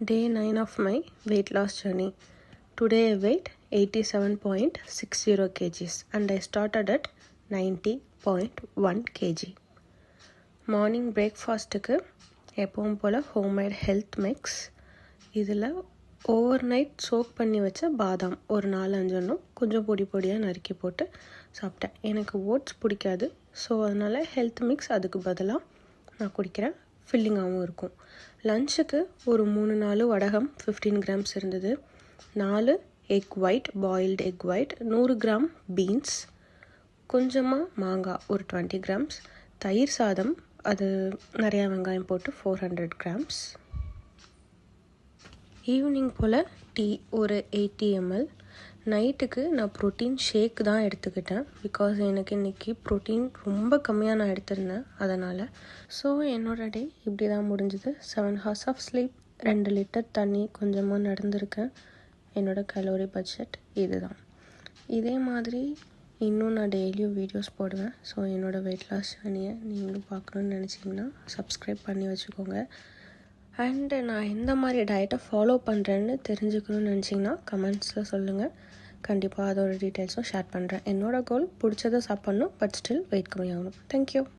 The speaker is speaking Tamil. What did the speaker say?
Day 9 of my weight loss journey. Today I weighed 87.60 kgs and I started at 90.1 kg. Morning பிரேக்ஃபாஸ்ட்டுக்கு எப்பவும் போல் ஹோம்மேட் ஹெல்த் மிக்ஸ், இதில் ஓவர் நைட் சோக் பண்ணி வச்ச பாதாம் ஒரு 4-5 கொஞ்சம் பொடியாக நறுக்கி போட்டு சாப்பிட்டேன். எனக்கு ஓட்ஸ் பிடிக்காது, ஸோ அதனால் ஹெல்த் மிக்ஸ் அதுக்கு பதிலாக நான் குடிக்கிறேன். ஃபில்லிங்காகவும் இருக்கும். லஞ்சுக்கு ஒரு 3-4 வடகம் 15 கிராம்ஸ் இருந்தது, 4 egg white, boiled egg white, 100 gram beans, கொஞ்சமாக மாங்காய் ஒரு 20 கிராம்ஸ், தயிர் சாதம் அது நிறையா வெங்காயம் போட்டு 400 கிராம்ஸ். ஈவினிங் போல் டீ ஒரு 80 ml. நைட்டுக்கு நான் ப்ரோட்டீன் ஷேக் தான் எடுத்துக்கிட்டேன், பிகாஸ் எனக்கு இன்றைக்கி ப்ரோட்டீன் ரொம்ப கம்மியாக நான் எடுத்திருந்தேன் அதனால். ஸோ என்னோடய டே இப்படி தான் முடிஞ்சுது. 7 hours ஆஃப் ஸ்லீப், 2 லிட்டர் தண்ணி, கொஞ்சமாக நடந்திருக்கேன். என்னோடய கலோரி பட்ஜெட் இது தான். இதே மாதிரி இன்னும் நான் டெய்லியும் வீடியோஸ் போடுவேன். ஸோ என்னோடய வெயிட் லாஸ் ஜர்னியை நீங்களும் பார்க்கணுன்னு நினச்சிங்கன்னா சப்ஸ்கிரைப் பண்ணி வச்சுக்கோங்க. அண்டு நான் எந்த மாதிரி டயட்டை ஃபாலோ பண்ணுறேன்னு தெரிஞ்சுக்கணும்னு நினச்சிங்கன்னா கமெண்ட்ஸில் சொல்லுங்கள். கண்டிப்பாக அதோட டீட்டெயில்ஸும் ஷேர் பண்ணுறேன். என்னோடய கோல் பிடிச்சதை சாப்பிட்ணும், பட் ஸ்டில் வெயிட் கம்மியாகணும். தேங்க்யூ.